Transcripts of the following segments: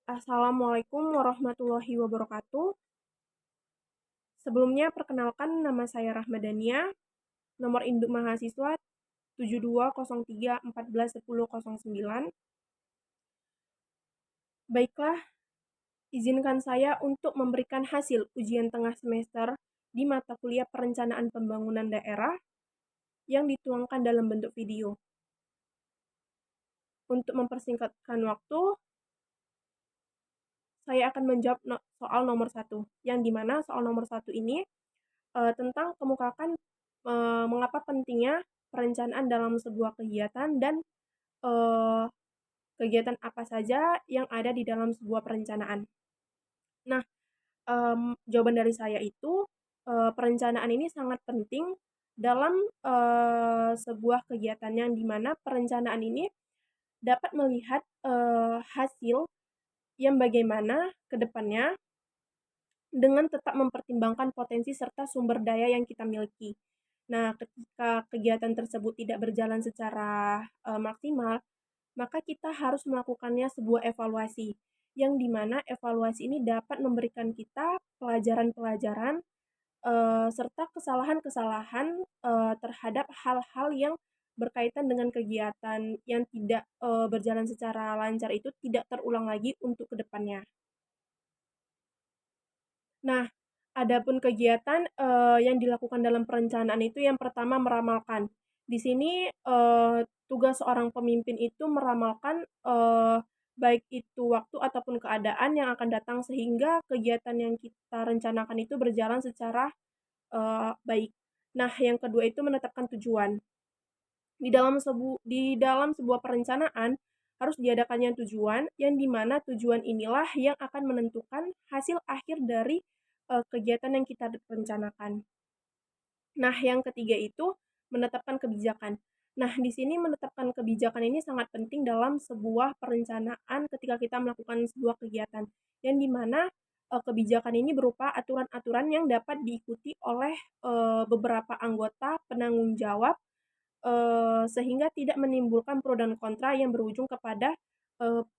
Assalamualaikum warahmatullahi wabarakatuh. Sebelumnya perkenalkan nama saya Rahmadania, nomor induk mahasiswa 7203141009. Baiklah, izinkan saya untuk memberikan hasil ujian tengah semester di mata kuliah Perencanaan Pembangunan Daerah yang dituangkan dalam bentuk video. Untuk mempersingkatkan waktu, saya akan menjawab soal nomor 1, yang dimana soal nomor 1 ini tentang kemukakan mengapa pentingnya perencanaan dalam sebuah kegiatan dan eh, kegiatan apa saja yang ada di dalam sebuah perencanaan. Nah, jawaban dari saya itu perencanaan ini sangat penting dalam sebuah kegiatan yang dimana perencanaan ini dapat melihat hasil yang bagaimana ke depannya dengan tetap mempertimbangkan potensi serta sumber daya yang kita miliki. Nah, ketika kegiatan tersebut tidak berjalan secara maksimal, maka kita harus melakukannya sebuah evaluasi, yang dimana evaluasi ini dapat memberikan kita pelajaran-pelajaran serta kesalahan-kesalahan terhadap hal-hal yang berkaitan dengan kegiatan yang tidak berjalan secara lancar itu tidak terulang lagi untuk kedepannya. Nah, adapun kegiatan yang dilakukan dalam perencanaan itu yang pertama meramalkan. Di sini tugas seorang pemimpin itu meramalkan baik itu waktu ataupun keadaan yang akan datang sehingga kegiatan yang kita rencanakan itu berjalan secara baik. Nah, yang kedua itu menetapkan tujuan. Di dalam sebuah perencanaan harus diadakannya tujuan yang dimana tujuan inilah yang akan menentukan hasil akhir dari kegiatan yang kita rencanakan. Nah, yang ketiga itu menetapkan kebijakan. Nah, di sini menetapkan kebijakan ini sangat penting dalam sebuah perencanaan ketika kita melakukan sebuah kegiatan yang dimana kebijakan ini berupa aturan-aturan yang dapat diikuti oleh beberapa anggota penanggung jawab sehingga tidak menimbulkan pro dan kontra yang berujung kepada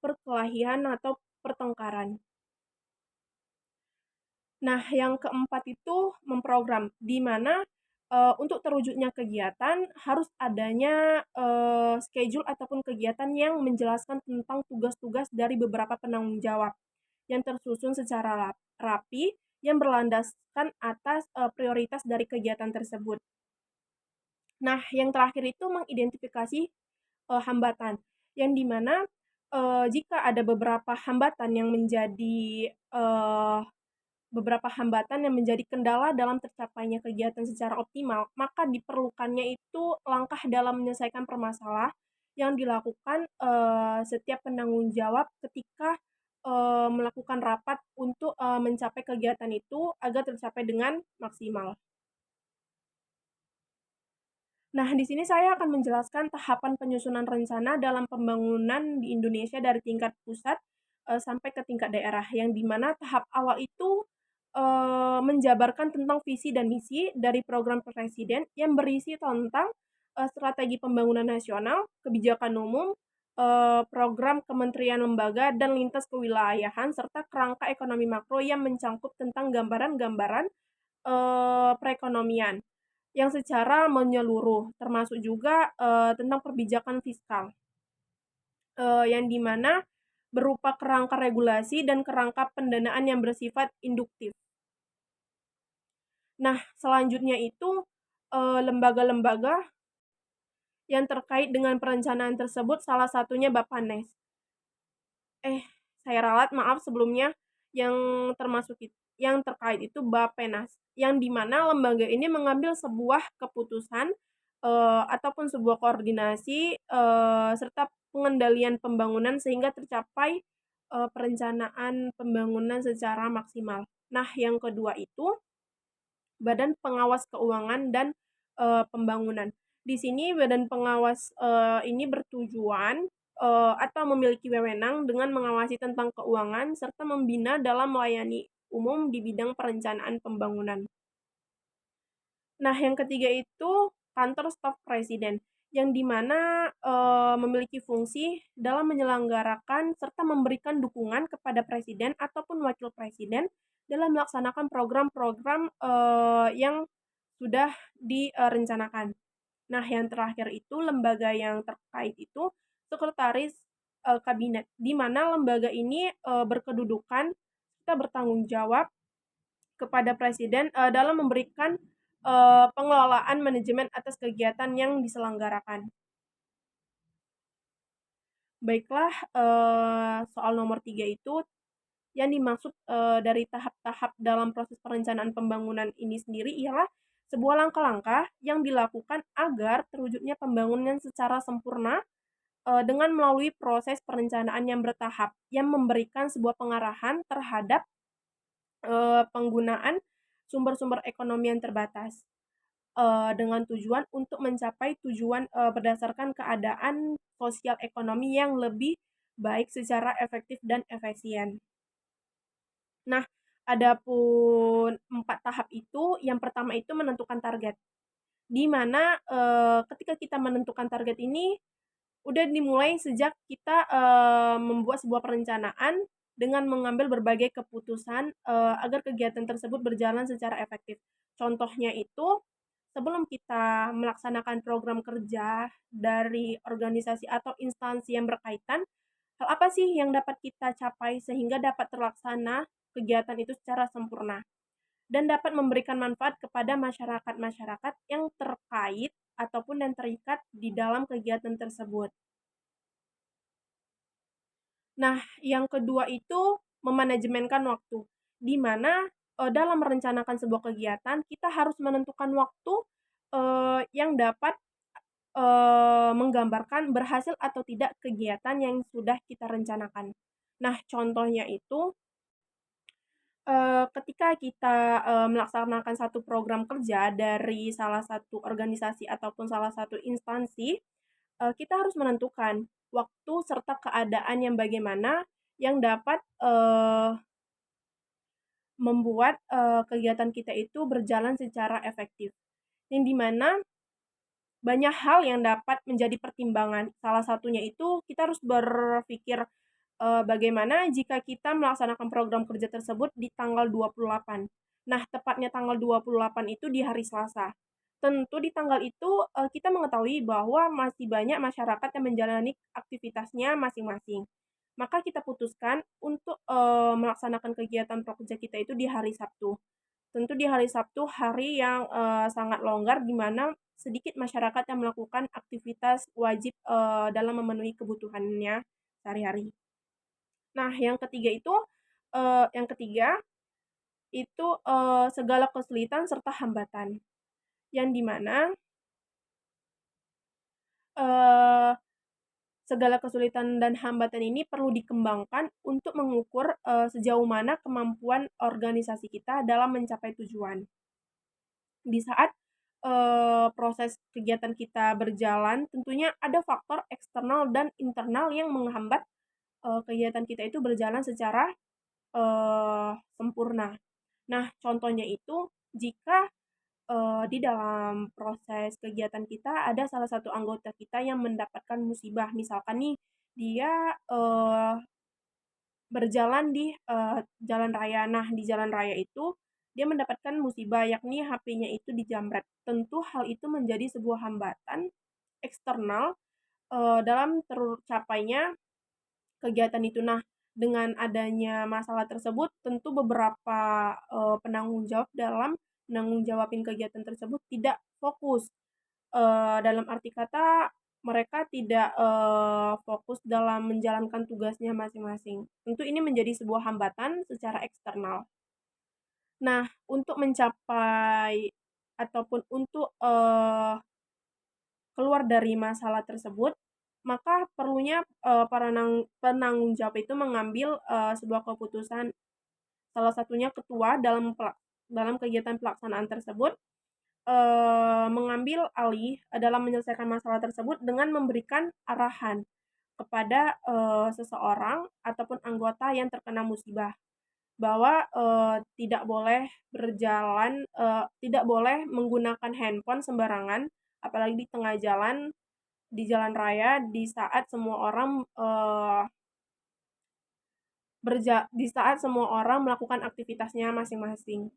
perkelahian atau pertengkaran. Nah, yang keempat itu memprogram, di mana untuk terwujudnya kegiatan harus adanya schedule ataupun kegiatan yang menjelaskan tentang tugas-tugas dari beberapa penanggung jawab yang tersusun secara rapi yang berlandaskan atas prioritas dari kegiatan tersebut. Nah, yang terakhir itu mengidentifikasi hambatan, yang dimana jika ada beberapa hambatan yang menjadi kendala dalam tercapainya kegiatan secara optimal, maka diperlukannya itu langkah dalam menyelesaikan permasalahan yang dilakukan setiap penanggung jawab ketika melakukan rapat untuk mencapai kegiatan itu agar tercapai dengan maksimal. Nah, di sini saya akan menjelaskan tahapan penyusunan rencana dalam pembangunan di Indonesia dari tingkat pusat sampai ke tingkat daerah, yang dimana tahap awal itu menjabarkan tentang visi dan misi dari program presiden yang berisi tentang strategi pembangunan nasional, kebijakan umum, program kementerian lembaga dan lintas kewilayahan, serta kerangka ekonomi makro yang mencangkup tentang gambaran-gambaran perekonomian yang secara menyeluruh, termasuk juga tentang perbijakan fiskal, yang dimana berupa kerangka regulasi dan kerangka pendanaan yang bersifat induktif. Nah, selanjutnya itu lembaga-lembaga yang terkait dengan perencanaan tersebut, salah satunya Bappenas. Saya ralat, maaf sebelumnya, yang yang terkait itu Bappenas, yang dimana lembaga ini mengambil sebuah keputusan ataupun sebuah koordinasi serta pengendalian pembangunan sehingga tercapai perencanaan pembangunan secara maksimal. Nah, yang kedua itu Badan Pengawas Keuangan dan Pembangunan. Di sini Badan Pengawas ini bertujuan atau memiliki wewenang dengan mengawasi tentang keuangan serta membina dalam melayani umum di bidang perencanaan pembangunan. Nah, yang ketiga itu Kantor Staf Presiden, yang dimana memiliki fungsi dalam menyelenggarakan serta memberikan dukungan kepada presiden ataupun wakil presiden dalam melaksanakan program-program yang sudah direncanakan. Nah, yang terakhir itu lembaga yang terkait itu sekretaris kabinet, di mana lembaga ini berkedudukan kita bertanggung jawab kepada presiden dalam memberikan pengelolaan manajemen atas kegiatan yang diselenggarakan. Baiklah, soal nomor 3 itu yang dimaksud dari tahap-tahap dalam proses perencanaan pembangunan ini sendiri ialah sebuah langkah-langkah yang dilakukan agar terwujudnya pembangunan secara sempurna dengan melalui proses perencanaan yang bertahap, yang memberikan sebuah pengarahan terhadap penggunaan sumber-sumber ekonomi yang terbatas dengan tujuan untuk mencapai tujuan berdasarkan keadaan sosial ekonomi yang lebih baik secara efektif dan efisien. Nah, adapun 4 tahap itu, yang pertama itu menentukan target, di mana ketika kita menentukan target ini udah dimulai sejak kita membuat sebuah perencanaan dengan mengambil berbagai keputusan agar kegiatan tersebut berjalan secara efektif. Contohnya itu, sebelum kita melaksanakan program kerja dari organisasi atau instansi yang berkaitan, hal apa sih yang dapat kita capai sehingga dapat terlaksana kegiatan itu secara sempurna dan dapat memberikan manfaat kepada masyarakat-masyarakat yang terkait ataupun yang terikat di dalam kegiatan tersebut. Nah, yang kedua itu memanajemenkan waktu, di mana dalam merencanakan sebuah kegiatan kita harus menentukan waktu yang dapat menggambarkan berhasil atau tidak kegiatan yang sudah kita rencanakan. Nah, contohnya itu ketika kita melaksanakan satu program kerja dari salah satu organisasi ataupun salah satu instansi, kita harus menentukan waktu serta keadaan yang bagaimana yang dapat membuat kegiatan kita itu berjalan secara efektif. Yang dimana banyak hal yang dapat menjadi pertimbangan. Salah satunya itu kita harus berpikir bagaimana jika kita melaksanakan program kerja tersebut di tanggal 28. Nah, tepatnya tanggal 28 itu di hari Selasa. Tentu di tanggal itu kita mengetahui bahwa masih banyak masyarakat yang menjalani aktivitasnya masing-masing. Maka kita putuskan untuk melaksanakan kegiatan prakerja kita itu di hari Sabtu. Tentu di hari Sabtu hari yang sangat longgar di mana sedikit masyarakat yang melakukan aktivitas wajib dalam memenuhi kebutuhannya sehari-hari. Nah, yang ketiga itu segala kesulitan serta hambatan, yang dimana mana segala kesulitan dan hambatan ini perlu dikembangkan untuk mengukur sejauh mana kemampuan organisasi kita dalam mencapai tujuan. Di saat proses kegiatan kita berjalan, tentunya ada faktor eksternal dan internal yang menghambat kegiatan kita itu berjalan secara sempurna. Nah, contohnya itu jika di dalam proses kegiatan kita ada salah satu anggota kita yang mendapatkan musibah, misalkan nih dia berjalan di jalan raya. Nah, di jalan raya itu dia mendapatkan musibah, yakni HP-nya itu dijamret. Tentu hal itu menjadi sebuah hambatan eksternal dalam tercapainya kegiatan itu. Nah, dengan adanya masalah tersebut, tentu beberapa penanggung jawab dalam menanggung jawabin kegiatan tersebut tidak fokus. Dalam arti kata, mereka tidak fokus dalam menjalankan tugasnya masing-masing. Tentu ini menjadi sebuah hambatan secara eksternal. Nah, untuk mencapai ataupun untuk keluar dari masalah tersebut, maka perlunya para penanggung jawab itu mengambil sebuah keputusan, salah satunya ketua dalam kegiatan pelaksanaan tersebut mengambil alih dalam menyelesaikan masalah tersebut dengan memberikan arahan kepada seseorang ataupun anggota yang terkena musibah bahwa tidak boleh tidak boleh menggunakan handphone sembarangan, apalagi di tengah jalan di jalan raya di saat semua orang di saat semua orang melakukan aktivitasnya masing-masing.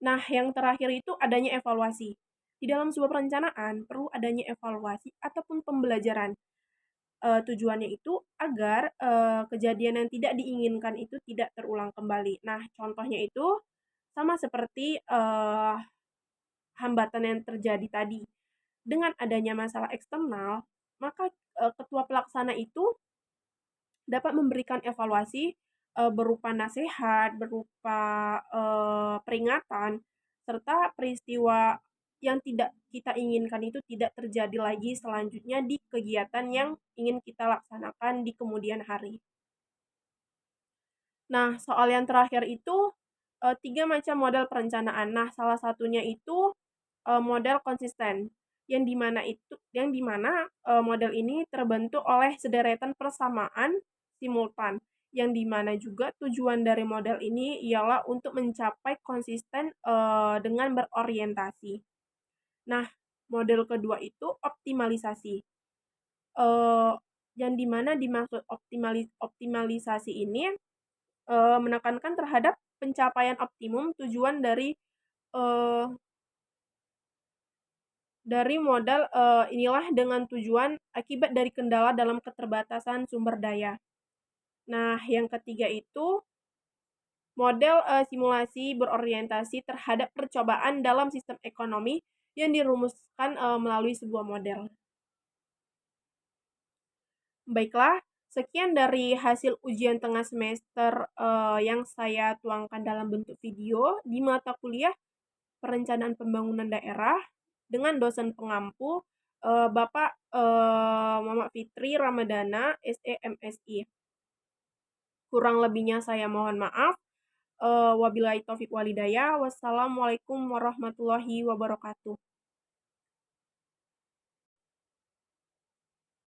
Nah, yang terakhir itu adanya evaluasi. Di dalam sebuah perencanaan perlu adanya evaluasi ataupun pembelajaran. Tujuannya itu agar, kejadian yang tidak diinginkan itu tidak terulang kembali. Nah, contohnya itu sama seperti, hambatan yang terjadi tadi. Dengan adanya masalah eksternal, maka, ketua pelaksana itu dapat memberikan evaluasi, berupa nasihat, berupa, peringatan, serta peristiwa yang tidak kita inginkan itu tidak terjadi lagi selanjutnya di kegiatan yang ingin kita laksanakan di kemudian hari. Nah, soal yang terakhir itu, 3 macam model perencanaan. Nah, salah satunya itu, model konsisten, yang di mana, model ini terbentuk oleh sederetan persamaan simultan, yang di mana juga tujuan dari model ini ialah untuk mencapai konsisten, dengan berorientasi. Nah, model kedua itu optimalisasi, eee, yang di mana dimaksud optimalisasi ini menekankan terhadap pencapaian optimum tujuan eee, dari modal, inilah dengan tujuan akibat dari kendala dalam keterbatasan sumber daya. Nah, yang ketiga itu model, simulasi berorientasi terhadap percobaan dalam sistem ekonomi yang dirumuskan, melalui sebuah model. Baiklah, sekian dari hasil ujian tengah semester, yang saya tuangkan dalam bentuk video di mata kuliah Perencanaan Pembangunan Daerah dengan dosen pengampu, Bapak, Muhammad Fitri Ramadana, SE, MSI. Kurang lebihnya saya mohon maaf. Wabillahi taufik walhidayah. Wassalamualaikum warahmatullahi wabarakatuh.